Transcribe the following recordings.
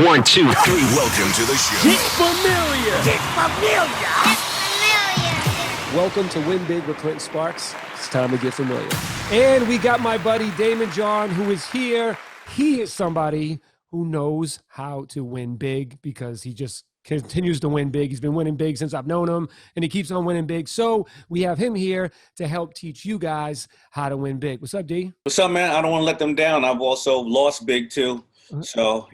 One, two, three. Welcome to the show. Get familiar. Get familiar. Get familiar. Welcome to Win Big with Clinton Sparks. It's time to get familiar. And we got my buddy Daymond John, who is here. He is somebody who knows how to win big because he just continues to win big. He's been winning big since I've known him, and he keeps on winning big. So we have him here to help teach you guys how to win big. What's up, D? What's up, man? I don't want to let them down. I've also lost big too. So,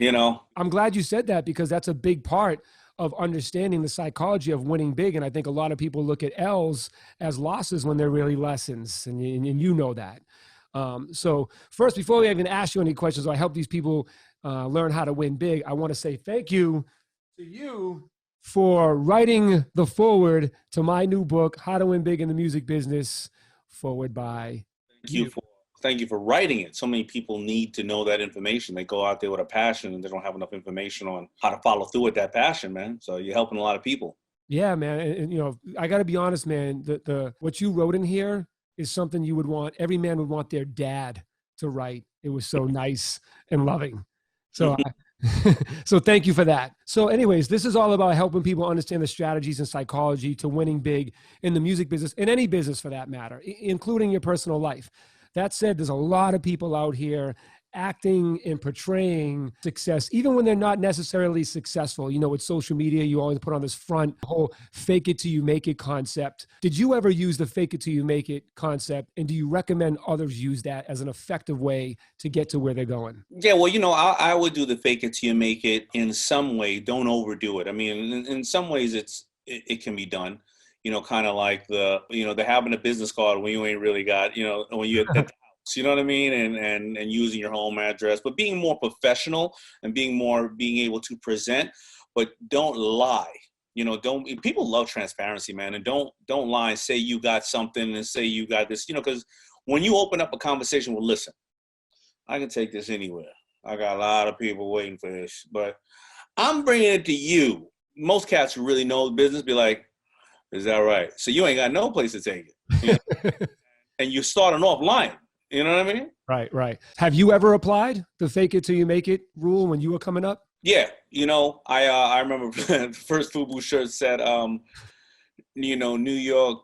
I'm glad you said that because that's a big part of understanding the psychology of winning big. And I think a lot of people look at L's as losses when they're really lessons. And you know that. So first, before we even ask you any questions, or I help these people learn how to win big, I want to say thank you to you for writing the foreword to my new book, How to Win Big in the Music Business, forward by you. Thank you for writing it. So many people need to know that information. They go out there with a passion and they don't have enough information on how to follow through with that passion, man. So you're helping a lot of people. Yeah, man. And I got to be honest, man, the what you wrote in here is something you would want, every man would want their dad to write. It was so nice and loving. So so thank you for that. So anyways, this is all about helping people understand the strategies and psychology to winning big in the music business, in any business for that matter, including your personal life. That said, there's a lot of people out here acting and portraying success, even when they're not necessarily successful. With social media, you always put on this front whole fake it till you make it concept. Did you ever use the fake it till you make it concept? And do you recommend others use that as an effective way to get to where they're going? Yeah, well, I would do the fake it till you make it in some way. Don't overdo it. I mean, in some ways it can be done. Kind of like the having a business card when you ain't really got, when you're at the house, you know what I mean? And using your home address, but being more professional and being able to present, but don't lie. People love transparency, man. And don't lie and say you got something and say you got this, because when you open up a conversation, well, listen, I can take this anywhere. I got a lot of people waiting for this, but I'm bringing it to you. Most cats who really know the business be like, is that right? So you ain't got no place to take it. And you're starting off lying. You know what I mean? Right. Have you ever applied the fake it till you make it rule when you were coming up? Yeah. I remember the first FUBU shirt said, New York,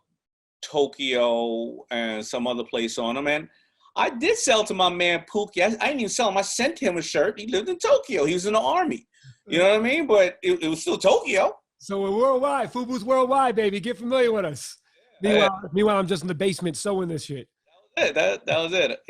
Tokyo, and some other place on them. And I did sell to my man Pookie. I didn't even sell him. I sent him a shirt. He lived in Tokyo. He was in the army. You know what I mean? But it was still Tokyo. So we're worldwide. FUBU's worldwide, baby. Get familiar with us. Meanwhile, I'm just in the basement sewing this shit. That was it,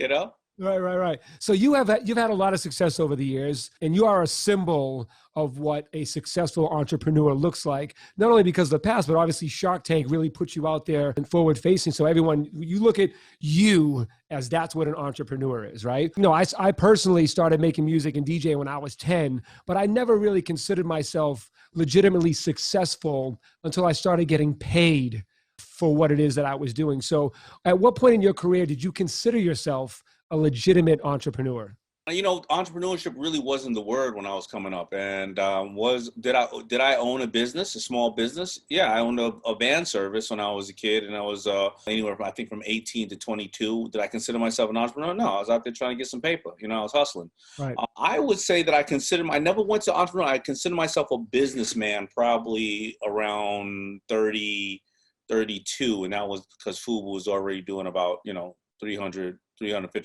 Right. So you've had a lot of success over the years, and you are a symbol of what a successful entrepreneur looks like, not only because of the past, but obviously Shark Tank really puts you out there and forward facing. So you look at you as that's what an entrepreneur is, right? I personally started making music and DJ when I was 10, but I never really considered myself legitimately successful until I started getting paid for what it is that I was doing. So at what point in your career did you consider yourself a legitimate entrepreneur? Entrepreneurship really wasn't the word when I was coming up. And did I own a business, a small business? Yeah, I owned a van service when I was a kid, and I was anywhere from, I think, from 18 to 22. Did I consider myself an entrepreneur? No, I was out there trying to get some paper. I was hustling. Right. I would say that I never went to entrepreneur. I consider myself a businessman probably around 30, 32, and that was because FUBU was already doing about $350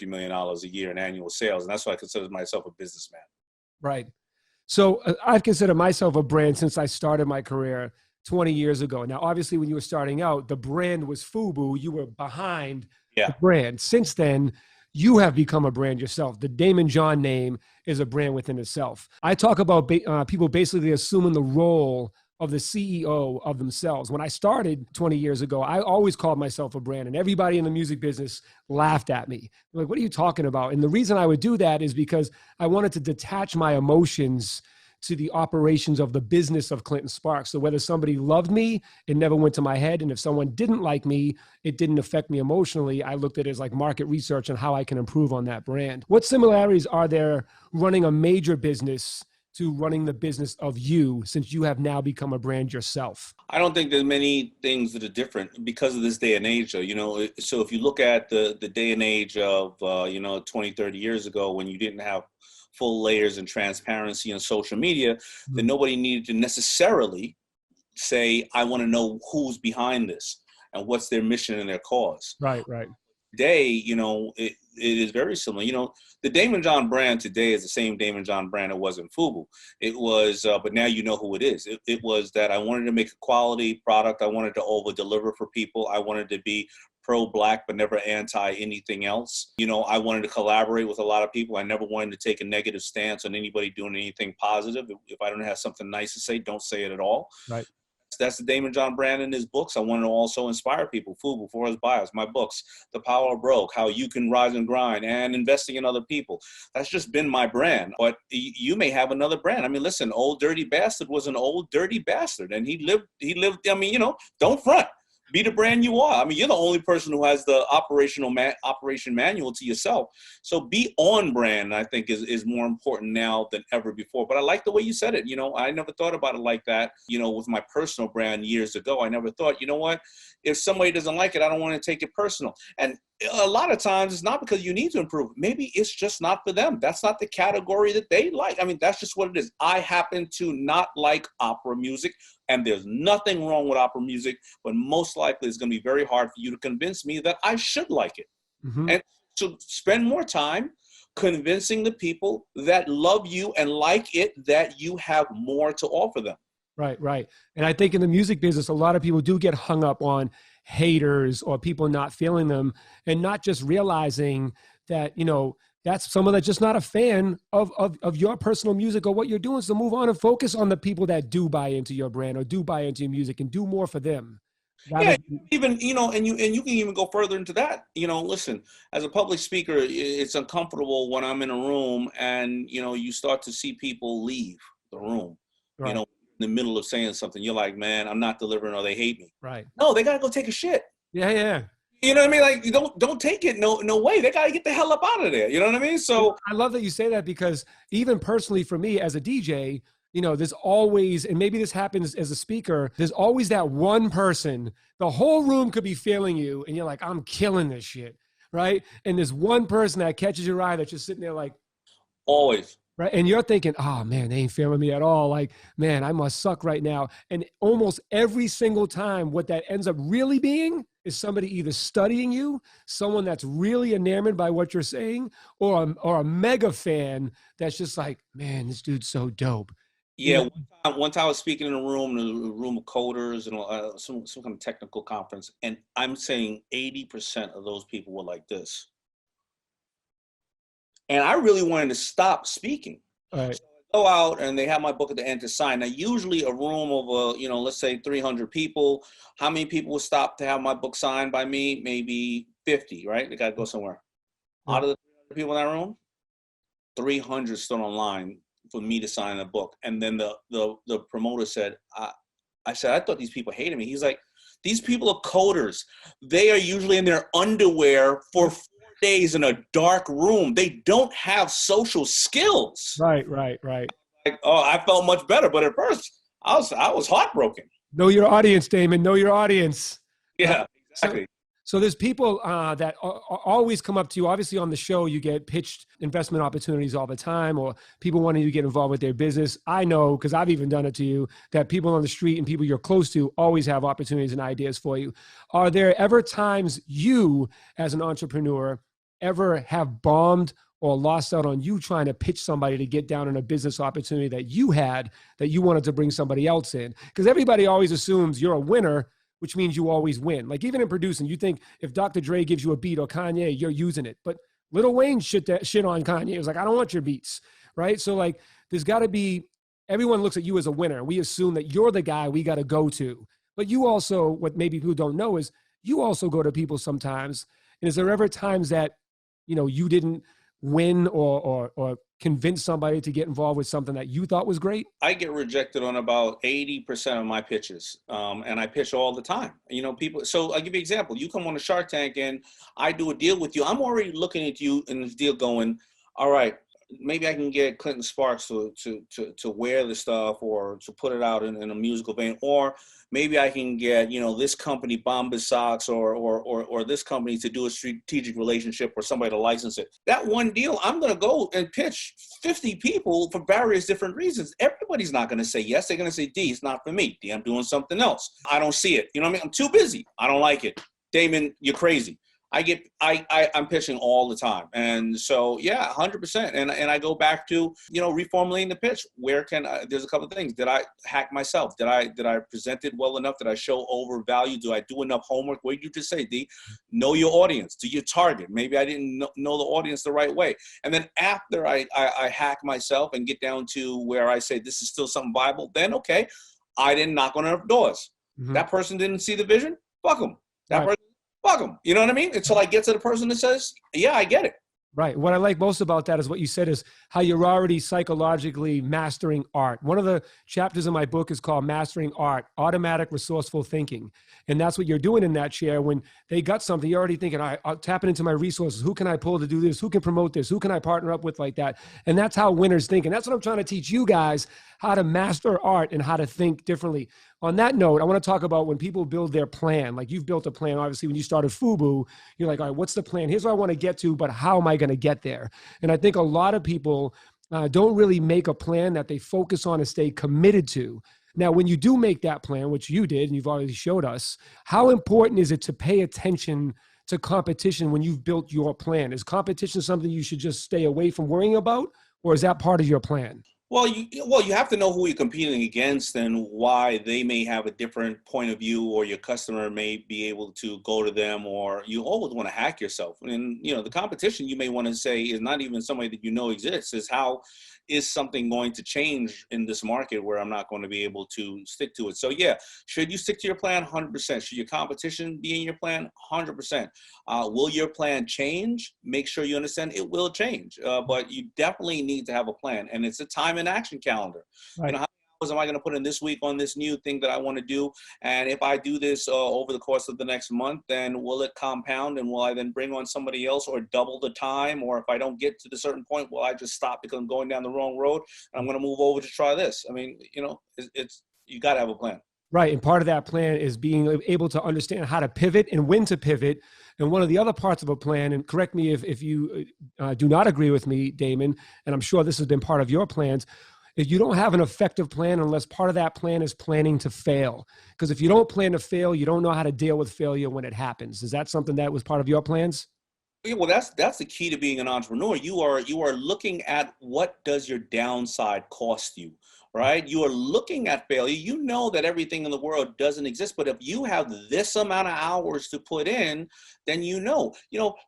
million a year in annual sales. And that's why I consider myself a businessman. Right. So I've considered myself a brand since I started my career 20 years ago. Now, obviously, when you were starting out, the brand was FUBU. You were behind the brand. Since then, you have become a brand yourself. The Daymond John name is a brand within itself. I talk about people basically assuming the role of the CEO of themselves. When I started 20 years ago, I always called myself a brand, and everybody in the music business laughed at me. They're like, what are you talking about? And the reason I would do that is because I wanted to detach my emotions to the operations of the business of Clinton Sparks. So whether somebody loved me, it never went to my head. And if someone didn't like me, it didn't affect me emotionally. I looked at it as like market research and how I can improve on that brand. What similarities are there running a major business to running the business of you, since you have now become a brand yourself? I don't think there's many things that are different because of this day and age, though. So if you look at the day and age of, 20, 30 years ago, when you didn't have full layers and transparency on social media, then nobody needed to necessarily say, I want to know who's behind this and what's their mission and their cause. Right, right. Today, it is very similar. The Daymond John brand today is the same Daymond John brand it was in FUBU. It was, but now you know who it is. It was that I wanted to make a quality product. I wanted to over deliver for people. I wanted to be pro-Black, but never anti anything else. I wanted to collaborate with a lot of people. I never wanted to take a negative stance on anybody doing anything positive. If I don't have something nice to say, don't say it at all. Right. That's the Daymond John brand in his books. I want to also inspire people. FUBU, Forest Bios, my books, The Power of Broke, How You Can Rise and Grind, and investing in other people. That's just been my brand. But you may have another brand. I mean, listen, Old Dirty Bastard was an old dirty bastard, and he lived. I mean, don't front. Be the brand you are. I mean, you're the only person who has the operation manual to yourself. So be on brand, I think, is more important now than ever before. But I like the way you said it. I never thought about it like that, with my personal brand years ago. I never thought, what, if somebody doesn't like it, I don't want to take it personal. And a lot of times it's not because you need to improve. Maybe it's just not for them. That's not the category that they like. I mean, that's just what it is. I happen to not like opera music, and there's nothing wrong with opera music, but most likely it's going to be very hard for you to convince me that I should like it. Mm-hmm. And so spend more time convincing the people that love you and like it that you have more to offer them. Right, right. And I think in the music business, a lot of people do get hung up on haters or people not feeling them and not just realizing that, that's someone that's just not a fan of your personal music or what you're doing. So move on and focus on the people that do buy into your brand or do buy into your music and do more for them. Even, and you can even go further into that. Listen, as a public speaker, it's uncomfortable when I'm in a room and, you start to see people leave the room, right. In the middle of saying something. You're like, man, I'm not delivering or they hate me. Right. No, they got to go take a shit. Yeah. You know what I mean? Like, you don't take it. No way. They got to get the hell up out of there. You know what I mean? So I love that you say that because even personally for me as a DJ, there's always, and maybe this happens as a speaker, there's always that one person, the whole room could be feeling you and you're like, I'm killing this shit, right? And there's one person that catches your eye that's just sitting there like. Always. Right. And you're thinking, oh man, they ain't feeling me at all. Like, man, I must suck right now. And almost every single time what that ends up really being is somebody either studying you, someone that's really enamored by what you're saying, or a mega fan that's just like, man, this dude's so dope. Yeah. One time I was speaking in a room of coders and some kind of technical conference. And I'm saying 80% of those people were like this. And I really wanted to stop speaking. Right. So I go out and they have my book at the end to sign. Now, usually a room of, let's say 300 people. How many people will stop to have my book signed by me? Maybe 50, right? They got to go somewhere. Yeah. Out of the 300 people in that room, 300 stood online for me to sign the book. And then the promoter said, I said, I thought these people hated me. He's like, these people are coders. They are usually in their underwear for 4 days in a dark room. They don't have social skills. Right. Like, oh, I felt much better, but at first I was heartbroken. Know your audience, Daymond. Know your audience. Yeah, exactly. So there's people that always come up to you. Obviously on the show, you get pitched investment opportunities all the time or people wanting you to get involved with their business. I know, because I've even done it to you, that people on the street and people you're close to always have opportunities and ideas for you. Are there ever times you, as an entrepreneur, ever have bombed or lost out on you trying to pitch somebody to get down on a business opportunity that you had that you wanted to bring somebody else in? Because everybody always assumes you're a winner, which means you always win. Like even in producing, you think if Dr. Dre gives you a beat or Kanye, you're using it. But Lil Wayne shit on Kanye. It was like, I don't want your beats, right? So like there's got to be, everyone looks at you as a winner. We assume that you're the guy we got to go to. But you also, what maybe people don't know is you also go to people sometimes. And is there ever times that, you didn't win or convince somebody to get involved with something that you thought was great? I get rejected on about 80% of my pitches. And I pitch all the time. People, so I'll give you an example. You come on a Shark Tank and I do a deal with you. I'm already looking at you in this deal going, all right, maybe I can get Clinton Sparks to wear the stuff or to put it out in a musical vein, or maybe I can get, this company, Bombas Socks, or this company to do a strategic relationship or somebody to license it. That one deal, I'm going to go and pitch 50 people for various different reasons. Everybody's not going to say yes. They're going to say, D, it's not for me. D, I'm doing something else. I don't see it. You know what I mean? I'm too busy. I don't like it. Daymond, you're crazy. I'm pitching all the time. And so, yeah, 100%. And I go back to, reformulating the pitch. There's a couple of things. Did I hack myself? Did I present it well enough? Did I show over value? Do I do enough homework? What did you just say, D? Know your audience. Do your target. Maybe I didn't know the audience the right way. And then after I hack myself and get down to where I say this is still something viable, then, okay, I didn't knock on enough doors. Mm-hmm. That person didn't see the vision. Fuck them. That person. Fuck them. You know what I mean? Until I get to the person that says, yeah, I get it. Right. What I like most about that is what you said is how you're already psychologically mastering art. One of the chapters in my book is called Mastering Art, Automatic Resourceful Thinking. And that's what you're doing in that chair. When they got something, you're already thinking, all right, I'll tap into my resources. Who can I pull to do this? Who can promote this? Who can I partner up with like that? And that's how winners think. And that's what I'm trying to teach you guys, how to master art and how to think differently. On that note, I want to talk about when people build their plan. Like you've built a plan, obviously, when you started FUBU, you're like, all right, what's the plan? Here's what I want to get to, but how am I going to get there? And I think a lot of people don't really make a plan that they focus on and stay committed to. Now, when you do make that plan, which you did, and you've already showed us, how important is it to pay attention to competition when you've built your plan? Is competition something you should just stay away from worrying about, or is that part of your plan? Well, you have to know who you're competing against and why they may have a different point of view, or your customer may be able to go to them, or you always want to hack yourself. And, the competition you may want to say is not even somebody that exists, is how is something going to change in this market where I'm not going to be able to stick to it. So yeah, should you stick to your plan? 100%. Should your competition be in your plan? 100%. Will your plan change? Make sure you understand it will change, but you definitely need to have a plan, and it's a time and action calendar. Right. How many hours am I going to put in this week on this new thing that I want to do? And if I do this over the course of the next month, then will it compound, and will I then bring on somebody else or double the time? Or if I don't get to the certain point, will I just stop because I'm going down the wrong road and I'm going to move over to try this? I mean, it's you got to have a plan. Right. And part of that plan is being able to understand how to pivot and when to pivot. And one of the other parts of a plan, and correct me if you do not agree with me, Daymond, and I'm sure this has been part of your plans, if you don't have an effective plan unless part of that plan is planning to fail. Because if you don't plan to fail, you don't know how to deal with failure when it happens. Is that something that was part of your plans? Yeah, well, that's the key to being an entrepreneur. You are looking at what does your downside cost you, right? You are looking at failure. You know that everything in the world doesn't exist, but if you have this amount of hours to put in, then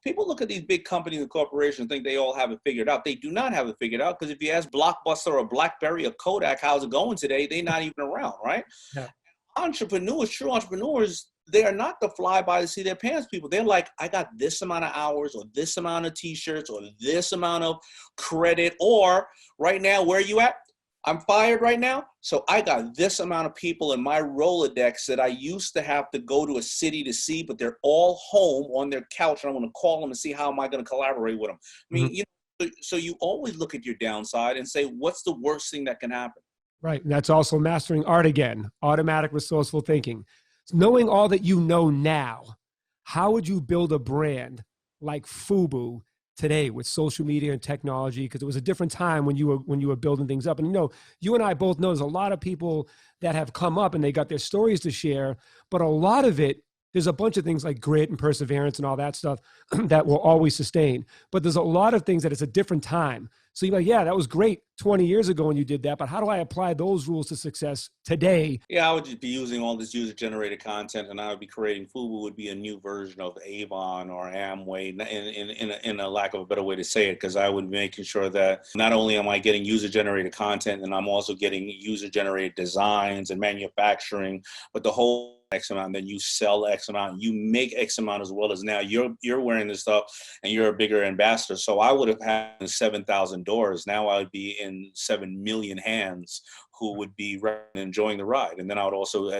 people look at these big companies and corporations and think they all have it figured out. They do not have it figured out, because if you ask Blockbuster or BlackBerry or Kodak, how's it going today? They're not even around, right? Yeah. Entrepreneurs, true entrepreneurs, they are not the fly by the seat of their pants people. They're like, I got this amount of hours, or this amount of t-shirts, or this amount of credit, or right now, where are you at? I'm fired right now. So I got this amount of people in my Rolodex that I used to have to go to a city to see, but they're all home on their couch, and I want to call them and see how am I going to collaborate with them. I mean, so you always look at your downside and say, what's the worst thing that can happen? Right. And that's also mastering art again, automatic resourceful thinking. Knowing all that you know now, how would you build a brand like FUBU today with social media and technology? Because it was a different time when you were building things up. And you and I both know there's a lot of people that have come up and they got their stories to share, but a lot of it, there's a bunch of things like grit and perseverance and all that stuff that will always sustain. But there's a lot of things that it's a different time. So you're like, yeah, that was great 20 years ago when you did that, but how do I apply those rules to success today? Yeah, I would just be using all this user-generated content, and I would be creating FUBU would be a new version of Avon or Amway, in a lack of a better way to say it, because I would be making sure that not only am I getting user-generated content, and I'm also getting user-generated designs and manufacturing, but the whole X amount, then you sell X amount, you make X amount, as well as now you're wearing this stuff and you're a bigger ambassador. So I would have had 7,000 doors. Now I would be in 7 million hands who would be enjoying the ride. And then I would also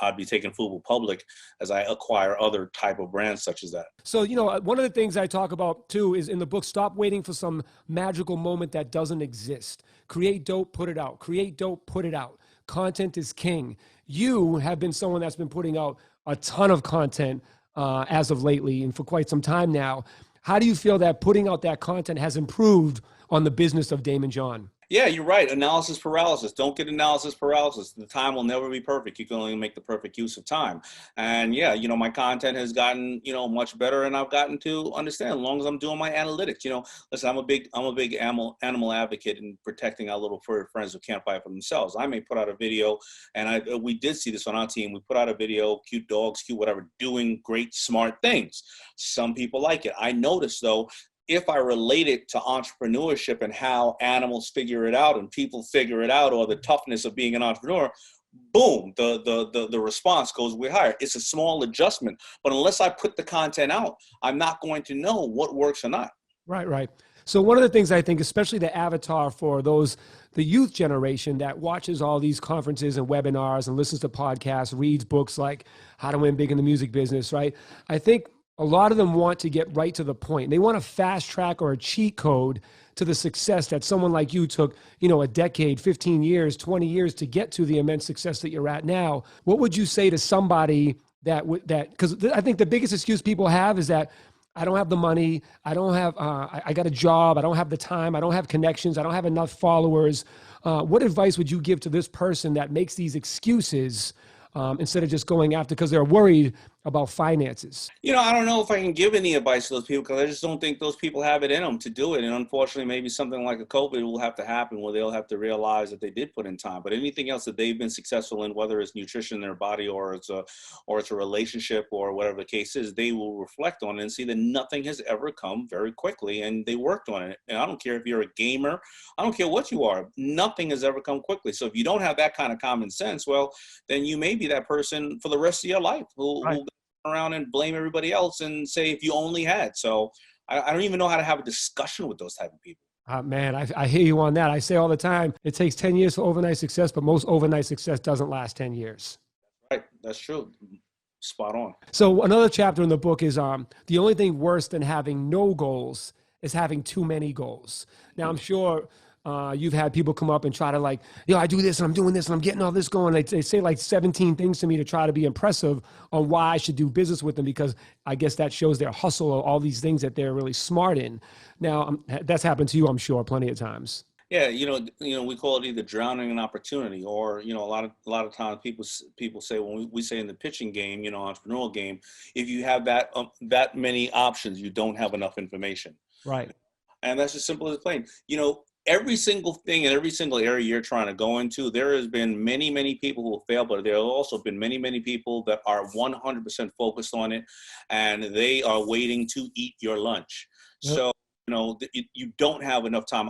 I'd be taking FUBU public as I acquire other type of brands such as that. So, one of the things I talk about too is in the book, stop waiting for some magical moment that doesn't exist. Create dope, put it out. Create dope, put it out. Content is king. You have been someone that's been putting out a ton of content as of lately and for quite some time now. How do you feel that putting out that content has improved on the business of Daymond John? Yeah, you're right. Analysis paralysis. Don't get analysis paralysis. The time will never be perfect. You can only make the perfect use of time. And yeah, my content has gotten, much better, and I've gotten to understand as long as I'm doing my analytics. Listen, I'm a big animal advocate in protecting our little furry friends who can't fight for themselves. I may put out a video, and we did see this on our team. We put out a video, cute dogs, cute whatever, doing great, smart things. Some people like it. I noticed though, if I relate it to entrepreneurship and how animals figure it out and people figure it out, or the toughness of being an entrepreneur, boom, the response goes way higher. It's a small adjustment, but unless I put the content out, I'm not going to know what works or not. Right. So one of the things I think, especially the avatar for the youth generation that watches all these conferences and webinars and listens to podcasts, reads books like How to Win Big in the Music Business, right? I think a lot of them want to get right to the point. They want a fast track or a cheat code to the success that someone like you took, a decade, 15 years, 20 years to get to the immense success that you're at now. What would you say to somebody because I think the biggest excuse people have is that I don't have the money. I don't have, I got a job. I don't have the time. I don't have connections. I don't have enough followers. What advice would you give to this person that makes these excuses instead of just going after, because they're worried about finances? I don't know if I can give any advice to those people, because I just don't think those people have it in them to do it. And unfortunately, maybe something like a COVID will have to happen where they'll have to realize that they did put in time. But anything else that they've been successful in, whether it's nutrition in their body or it's a relationship or whatever the case is, they will reflect on it and see that nothing has ever come very quickly, and they worked on it. And I don't care if you're a gamer, I don't care what you are, nothing has ever come quickly. So if you don't have that kind of common sense, well, then you may be that person for the rest of your life who around and blame everybody else and say if you only had. So I don't even know how to have a discussion with those type of people. Man, I hear you on that. I say all the time, it takes 10 years for overnight success, but most overnight success doesn't last 10 years. Right. That's true. Spot on. So another chapter in the book is the only thing worse than having no goals is having too many goals. Now, I'm sure you've had people come up and try to I do this and I'm doing this and I'm getting all this going. They say 17 things to me to try to be impressive on why I should do business with them, because I guess that shows their hustle or all these things that they're really smart in. Now, that's happened to you, I'm sure, plenty of times. Yeah, we call it either drowning in opportunity, or a lot of times people say, when we say in the pitching game, entrepreneurial game, if you have that many options, you don't have enough information. Right. And that's as simple as plain. Every single thing in every single area you're trying to go into, there has been many, many people who have failed, but there have also been many, many people that are 100% focused on it, and they are waiting to eat your lunch. Yep. So, you don't have enough time.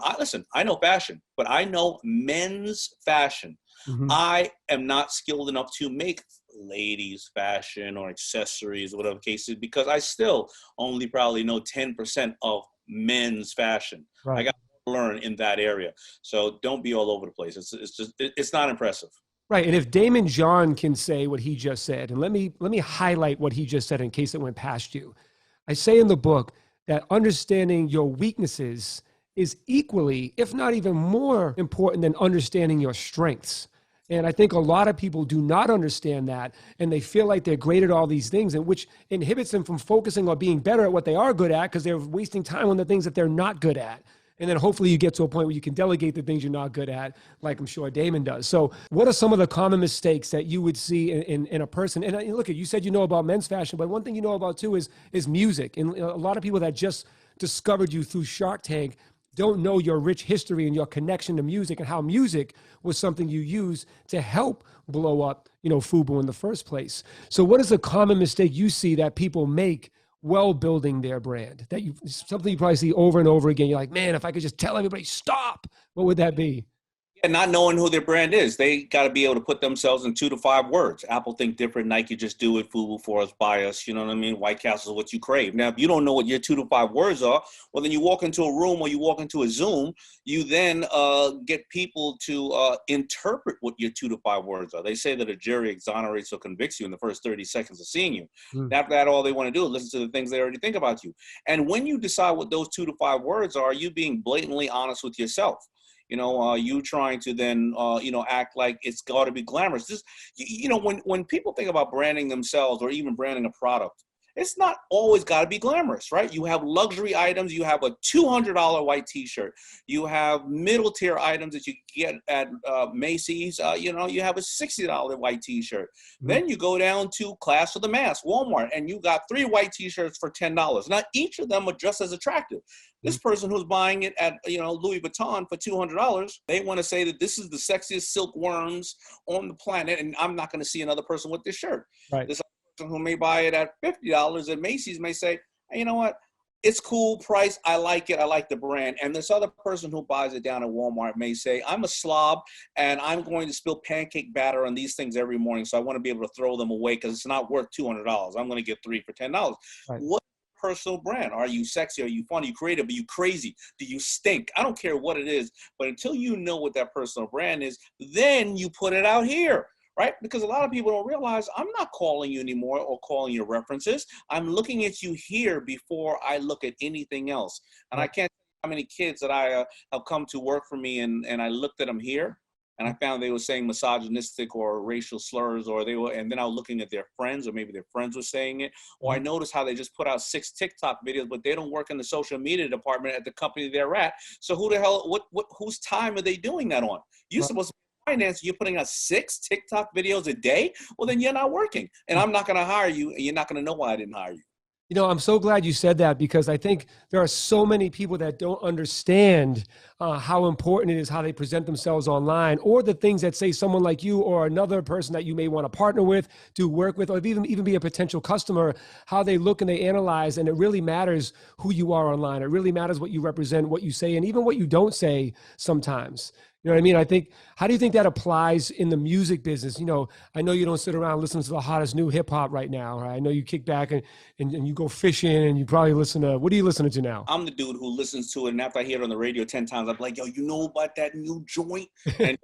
I know fashion, but I know men's fashion. Mm-hmm. I am not skilled enough to make ladies fashion or accessories or whatever the case is, because I still only probably know 10% of men's fashion. Right. I got to learn in that area. So don't be all over the place. It's not impressive. Right. And if Daymond John can say what he just said, and let me highlight what he just said in case it went past you. I say in the book that understanding your weaknesses is equally, if not even more important than understanding your strengths. And I think a lot of people do not understand that, and they feel like they're great at all these things, and which inhibits them from focusing on being better at what they are good at, because they're wasting time on the things that they're not good at. And then hopefully you get to a point where you can delegate the things you're not good at, like I'm sure Daymond does. So what are some of the common mistakes that you would see in a person? And look, you said you know about men's fashion, but one thing you know about too is music. And a lot of people that just discovered you through Shark Tank don't know your rich history and your connection to music, and how music was something you used to help blow up, FUBU in the first place. So what is a common mistake you see that people make while building their brand, something you probably see over and over again? You're like, man, if I could just tell everybody stop, what would that be? And not knowing who their brand is, they got to be able to put themselves in 2 to 5 words. Apple think different, Nike just do it, FUBU for us, buy us, you know what I mean? White Castle is what you crave. Now, if you don't know what your 2 to 5 words are, well, then you walk into a room or you walk into a Zoom, you then get people to interpret what your 2 to 5 words are. They say that a jury exonerates or convicts you in the first 30 seconds of seeing you. After that, all they want to do is listen to the things they already think about you. And when you decide what those 2 to 5 words are, you being blatantly honest with yourself. You know, you trying to then, act like it's got to be glamorous. Just, when people think about branding themselves or even branding a product, it's not always got to be glamorous, right? You have luxury items. You have a $200 white T-shirt. You have middle tier items that you get at Macy's. You have a $60 white T-shirt. Then you go down to class of the mass, Walmart, and you got 3 white T-shirts for $10. Now, each of them are just as attractive. This person who's buying it at, Louis Vuitton for $200, they want to say that this is the sexiest silkworms on the planet, and I'm not going to see another person with this shirt. Right. This person who may buy it at $50 at Macy's may say, hey, you know what? It's cool price. I like it. I like the brand. And this other person who buys it down at Walmart may say, I'm a slob and I'm going to spill pancake batter on these things every morning. So I want to be able to throw them away because it's not worth $200. I'm going to get 3 for $10. Right. What personal brand? Are you sexy? Are you fun? Are you creative? Are you crazy? Do you stink? I don't care what it is, but until you know what that personal brand is, then you put it out here, right? Because a lot of people don't realize I'm not calling you anymore or calling you references. I'm looking at you here before I look at anything else. And I can't tell you how many kids that I have come to work for me and I looked at them here and I found they were saying misogynistic or racial slurs, and then I was looking at their friends, or maybe their friends were saying it, or I noticed how they just put out 6 TikTok videos, but they don't work in the social media department at the company they're at. So who the hell, whose time are they doing that on? You're supposed to be finance, you're putting out 6 TikTok videos a day? Well, then you're not working, and I'm not going to hire you, and you're not going to know why I didn't hire you. I'm so glad you said that, because I think there are so many people that don't understand how important it is how they present themselves online, or the things that, say, someone like you or another person that you may want to partner with, do work with, or even be a potential customer, how they look and they analyze. And it really matters who you are online. It really matters what you represent, what you say, and even what you don't say sometimes. You know what I mean? I think, how do you think that applies in the music business? I know you don't sit around listening to the hottest new hip hop right now. Right? I know you kick back and you go fishing, and you probably listen to, what are you listening to now? I'm the dude who listens to it, and after I hear it on the radio 10 times, I'm like, yo, you know about that new joint? And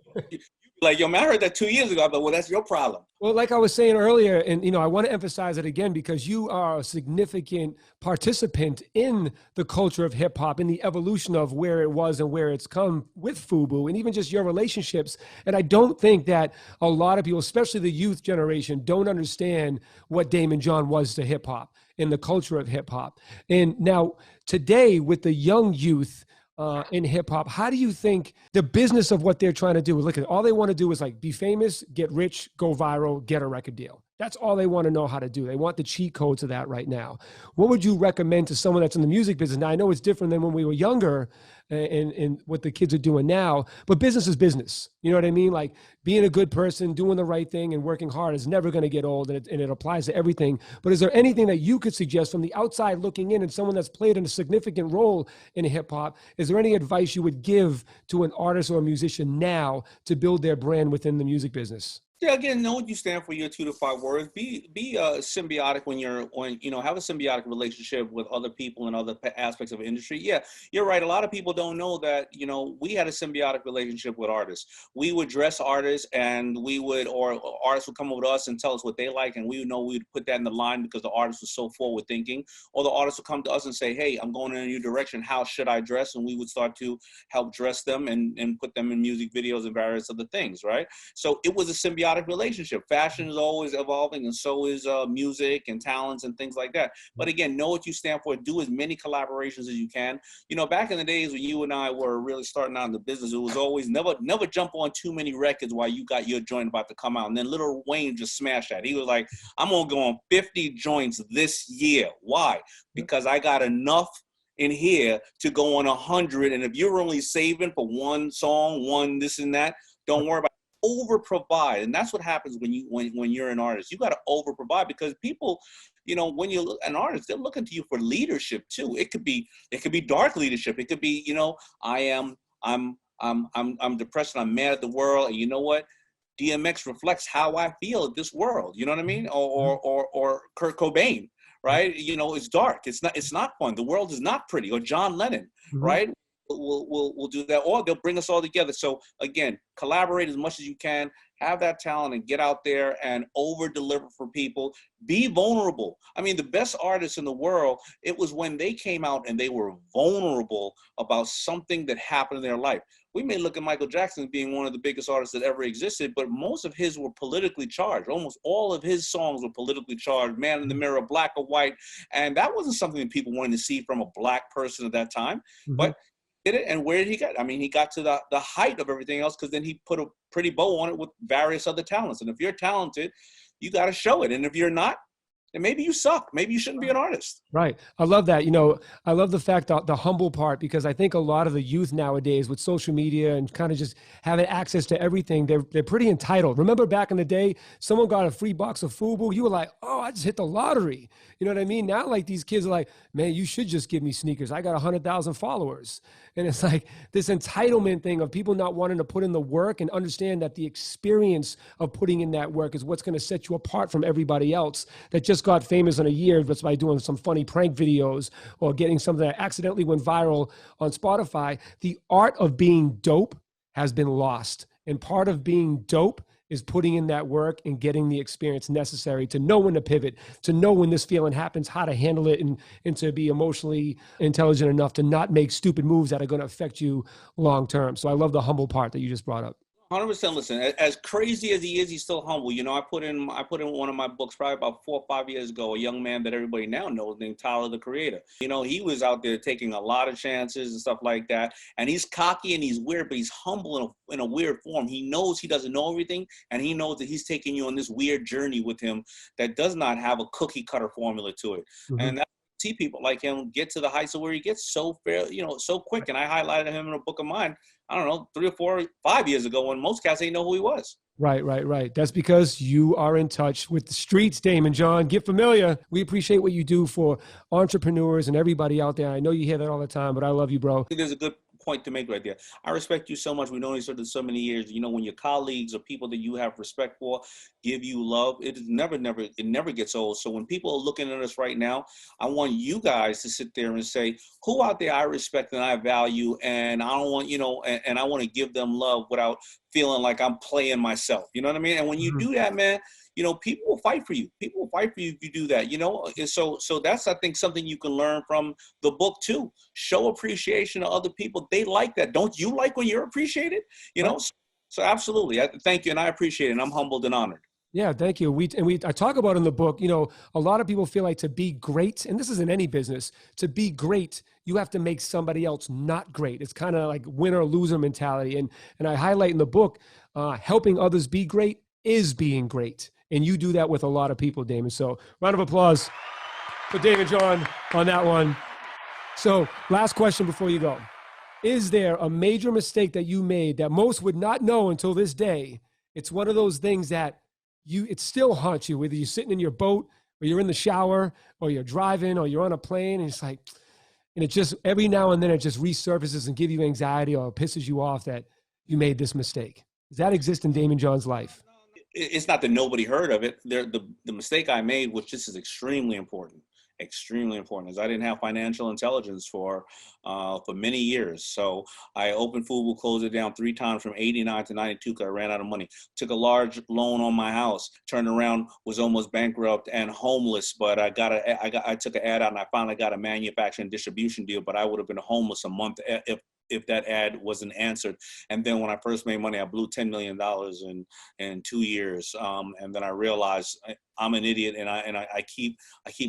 like, yo, man, I heard that 2 years ago. But well, that's your problem. Well, like I was saying earlier, and I want to emphasize it again, because you are a significant participant in the culture of hip hop, in the evolution of where it was and where it's come with FUBU, and even just your relationships. And I don't think that a lot of people, especially the youth generation, don't understand what Daymond John was to hip hop and the culture of hip hop. And now today, with the young youth in hip hop, how do you think the business of what they're trying to do? Look at it, all they want to do is like be famous, get rich, go viral, get a record deal. That's all they want to know how to do. They want the cheat code to that right now. What would you recommend to someone that's in the music business? Now, I know it's different than when we were younger and what the kids are doing now, but business is business. You know what I mean? Like, being a good person, doing the right thing, and working hard is never going to get old, and it applies to everything. But is there anything that you could suggest from the outside looking in, and someone that's played a significant role in hip hop? Is there any advice you would give to an artist or a musician now to build their brand within the music business? Yeah, again, know what you stand for, your 2 to 5 words. Be symbiotic have a symbiotic relationship with other people and other aspects of industry. Yeah, you're right. A lot of people don't know that, we had a symbiotic relationship with artists. We would dress artists, and or artists would come over to us and tell us what they like, and we would know we'd put that in the line because the artist was so forward thinking. Or the artist would come to us and say, hey, I'm going in a new direction. How should I dress? And we would start to help dress them and put them in music videos and various other things, right? So it was a symbiotic relationship. Fashion is always evolving, and so is music and talents and things like that. But again, know what you stand for. Do as many collaborations as you can. Back in the days when you and I were really starting out in the business, it was always never jump on too many records while you got your joint about to come out. And then Lil Wayne just smashed that. He was like, I'm gonna go on 50 joints this year. Why? Because I got enough in here to go on 100. And if you're only saving for one song, one this and that, don't worry about it. Over provide. And that's what happens when you're an artist. You got to over provide, because people, when you're an artist, they're looking to you for leadership too. It could be dark leadership. It could be, I'm I'm depressed and I'm mad at the world. And you know what? DMX reflects how I feel at this world. You know what I mean? Or Kurt Cobain, right? You know, it's dark. It's not fun. The world is not pretty. Or John Lennon, right? We'll do that, or they'll bring us all together. So again, collaborate as much as you can, have that talent, and get out there and over deliver for people. Be vulnerable. I mean, the best artists in the world, it was when they came out and they were vulnerable about something that happened in their life. We may look at Michael Jackson as being one of the biggest artists that ever existed, but most of his were politically charged. Almost all of his songs were politically charged. Man in the Mirror, Black or White, and that wasn't something that people wanted to see from a Black person at that time. But it, and where did he get? I mean, he got to the height of everything else, because then he put a pretty bow on it with various other talents. And if you're talented, you got to show it. And if you're not, then maybe you suck. Maybe you shouldn't be an artist. Right. I love that. You know, I love the fact that the humble part, because I think a lot of the youth nowadays with social media and kind of just having access to everything, they're pretty entitled. Remember back in the day, someone got a free box of FUBU, you were like, oh, I just hit the lottery. You know what I mean? Now, like, these kids are like, man, you should just give me sneakers. I got 100,000 followers. And it's like this entitlement thing of people not wanting to put in the work and understand that the experience of putting in that work is what's going to set you apart from everybody else that just got famous in a year just by doing some funny prank videos or getting something that accidentally went viral on Spotify. The art of being dope has been lost. And part of being dope is putting in that work and getting the experience necessary to know when to pivot, to know when this feeling happens, how to handle it, and to be emotionally intelligent enough to not make stupid moves that are going to affect you long term. So I love the humble part that you just brought up. 100%. Listen, as crazy as he is, he's still humble. You know, I put in one of my books probably about 4 or 5 years ago, a young man that everybody now knows named Tyler, the Creator. You know, he was out there taking a lot of chances and stuff like that. And he's cocky and he's weird, but he's humble in a weird form. He knows he doesn't know everything, and he knows that he's taking you on this weird journey with him that does not have a cookie cutter formula to it. And that's see people like him get to the heights of where he gets so fair, you know, so quick. And I highlighted him in a book of mine, I don't know, 3 or 4, 5 years ago, when most cats ain't know who he was. Right. That's because you are in touch with the streets, Daymond John. Get familiar. We appreciate what you do for entrepreneurs and everybody out there. I know you hear that all the time, but I love you, bro. There's a good point to make right there. I respect you so much. We've known each other so many years. You know, when your colleagues or people that you have respect for give you love, it never gets old. So when people are looking at us right now, I want you guys to sit there and say, who out there I respect and I value, and I don't want, you know, and I want to give them love without feeling like I'm playing myself. You know what I mean? And when you do that, man, you know, people will fight for you. People will fight for you if you do that, you know? And so that's, I think, something you can learn from the book too. Show appreciation to other people. They like that. Don't you like when you're appreciated? You know? So absolutely. Thank you. And I appreciate it. And I'm humbled and honored. Yeah, thank you. I talk about in the book, you know, a lot of people feel like to be great, and this is in any business, to be great, you have to make somebody else not great. It's kind of like winner or loser mentality. And I highlight in the book, helping others be great is being great. And you do that with a lot of people, Daymond. So round of applause for Daymond John on that one. So last question before you go. Is there a major mistake that you made that most would not know until this day? It's one of those things that it still haunts you, whether you're sitting in your boat or you're in the shower or you're driving or you're on a plane, and it's like, and it just, every now and then it just resurfaces and gives you anxiety or pisses you off that you made this mistake. Does that exist in Daymond John's life? It's not that nobody heard of it. The mistake I made, which this is extremely important, is I didn't have financial intelligence for many years. So I opened FUBU, closed it down 3 times from 89 to 92 because I ran out of money. Took a large loan on my house, turned around, was almost bankrupt and homeless. But I took an ad out and I finally got a manufacturing distribution deal. But I would have been homeless a month if that ad wasn't answered. And then when I first made money, I blew $10 million in 2 years. And then I realized I'm an idiot, and I keep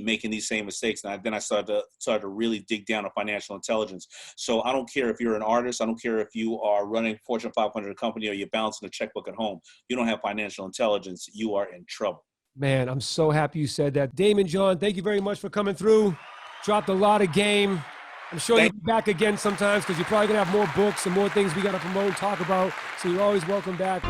making these same mistakes. And then I started to really dig down on financial intelligence. So I don't care if you're an artist. I don't care if you are running Fortune 500 company or you're balancing a checkbook at home. You don't have financial intelligence, you are in trouble. Man, I'm so happy you said that. Daymond John, thank you very much for coming through. Dropped a lot of game. I'm sure you'll be back again sometimes because you're probably going to have more books and more things we got to promote and talk about. So you're always welcome back.